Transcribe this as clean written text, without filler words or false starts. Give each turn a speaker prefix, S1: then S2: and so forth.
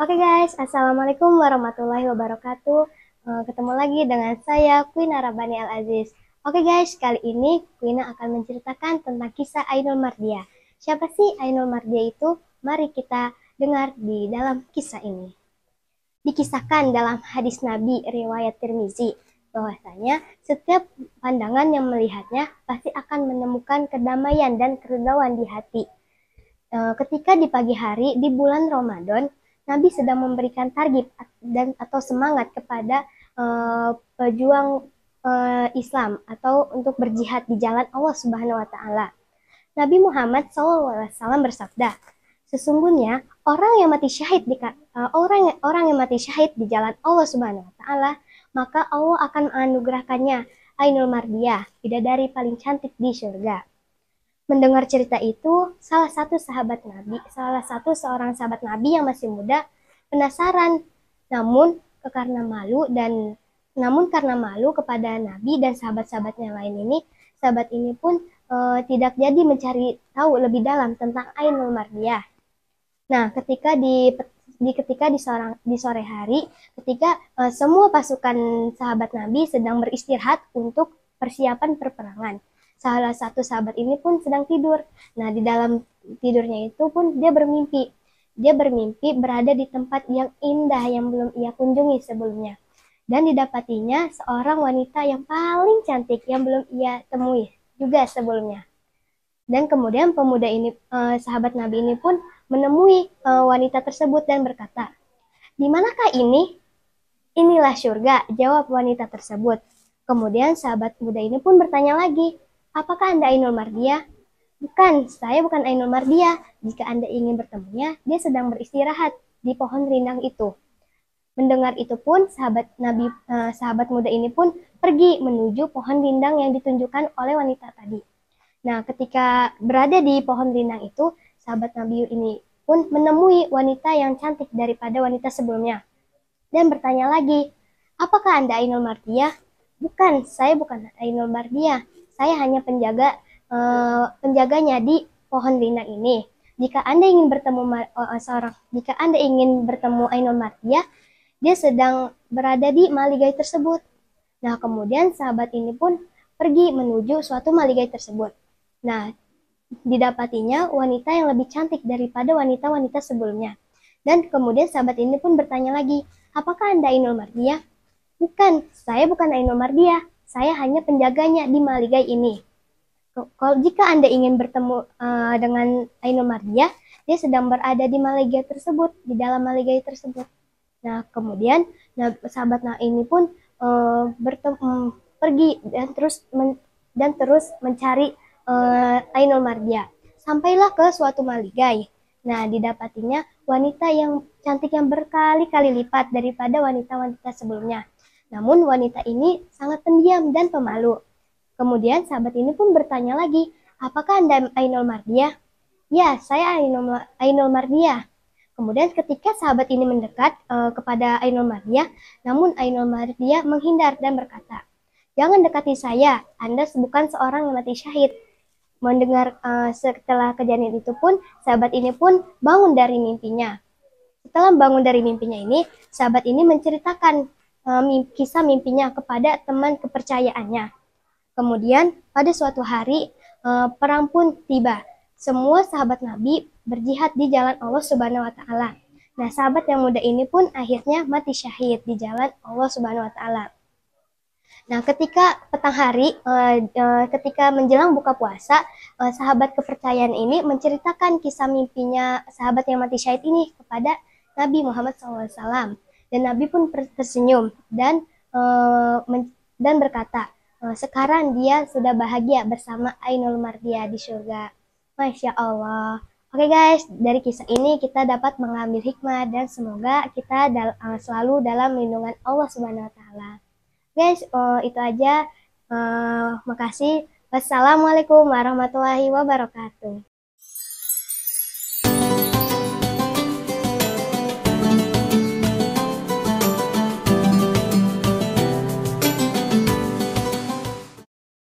S1: Oke guys, Assalamualaikum warahmatullahi wabarakatuh. Ketemu lagi dengan saya, Queen Arabani Al-Aziz. Oke guys, kali ini Queen akan menceritakan tentang kisah Ainul Mardiah. Siapa sih Ainul Mardiah itu? Mari kita dengar di dalam kisah ini. Dikisahkan dalam hadis Nabi riwayat Tirmizi bahwasanya setiap pandangan yang melihatnya pasti akan menemukan kedamaian dan keridhaan di hati. Ketika di pagi hari di bulan Ramadan, Nabi sedang memberikan targib dan atau semangat kepada pejuang Islam atau untuk berjihad di jalan Allah Subhanahu wa taala. Nabi Muhammad SAW bersabda, sesungguhnya orang yang mati syahid orang yang mati syahid di jalan Allah Subhanahu wa taala, maka Allah akan menganugerahkannya Ainul Mardiah, bidadari paling cantik di surga. Mendengar cerita itu, salah satu seorang sahabat Nabi yang masih muda penasaran, namun karena malu kepada Nabi dan sahabat-sahabatnya lain ini, sahabat ini pun tidak jadi mencari tahu lebih dalam tentang Ainul Mardiah. Nah, ketika di sore hari, ketika semua pasukan sahabat Nabi sedang beristirahat untuk persiapan perperangan, salah satu sahabat ini pun sedang tidur. Nah, di dalam tidurnya itu pun dia bermimpi. Dia bermimpi berada di tempat yang indah yang belum ia kunjungi sebelumnya. Dan didapatinya seorang wanita yang paling cantik yang belum ia temui juga sebelumnya. Dan kemudian sahabat Nabi ini pun menemui wanita tersebut dan berkata, "Di manakah ini?" "Inilah surga," jawab wanita tersebut. Kemudian sahabat muda ini pun bertanya lagi, "Apakah Anda Ainul Mardiah?" "Bukan, saya bukan Ainul Mardiah. Jika Anda ingin bertemunya, dia sedang beristirahat di pohon rindang itu." Mendengar itu pun sahabat muda ini pun pergi menuju pohon rindang yang ditunjukkan oleh wanita tadi. Nah, ketika berada di pohon rindang itu, sahabat Nabi ini pun menemui wanita yang cantik daripada wanita sebelumnya dan bertanya lagi, "Apakah Anda Ainul Mardiah?" "Bukan, saya bukan Ainul Mardiah. Saya hanya penjaganya di pohon rindang ini. Jika Anda ingin bertemu Ainul Mardiah, dia sedang berada di maligai tersebut." Nah, kemudian sahabat ini pun pergi menuju suatu maligai tersebut. Nah, didapatinya wanita yang lebih cantik daripada wanita-wanita sebelumnya. Dan kemudian sahabat ini pun bertanya lagi, "Apakah Anda Ainul Mardiah?" "Bukan, saya bukan Ainul Mardiah. Saya hanya penjaganya di maligai ini. Kalau jika Anda ingin bertemu dengan Ainul Mardiah, dia sedang berada di maligai tersebut, di dalam maligai tersebut." Nah, kemudian sahabat ini pun pergi dan terus mencari Ainul Mardiah. Sampailah ke suatu maligai. Nah, didapatinya wanita yang cantik yang berkali-kali lipat daripada wanita-wanita sebelumnya. Namun wanita ini sangat pendiam dan pemalu. Kemudian sahabat ini pun bertanya lagi, "Apakah Anda Ainul Mardiah?" "Ya, saya Ainul Mardiah." Kemudian ketika sahabat ini mendekat kepada Ainul Mardiah, namun Ainul Mardiah menghindar dan berkata, "Jangan dekati saya, Anda bukan seorang yang mati syahid." Mendengar setelah kejadian itu pun, sahabat ini pun bangun dari mimpinya. Setelah bangun dari mimpinya ini, sahabat ini menceritakan kisah mimpinya kepada teman kepercayaannya. Kemudian pada suatu hari perang pun tiba. Semua sahabat Nabi berjihad di jalan Allah Subhanahu wa taala. Nah, sahabat yang muda ini pun akhirnya mati syahid di jalan Allah Subhanahu wa taala. Nah, ketika petang hari, ketika menjelang buka puasa, sahabat kepercayaan ini menceritakan kisah mimpinya sahabat yang mati syahid ini kepada Nabi Muhammad SAW. Dan Nabi pun tersenyum dan berkata, sekarang dia sudah bahagia bersama Ainul Mardiah di surga. Masya Allah. Oke guys, dari kisah ini kita dapat mengambil hikmah dan semoga kita selalu dalam lindungan Allah Subhanahu wa taala. Guys, itu aja. Makasih. Wassalamualaikum warahmatullahi wabarakatuh.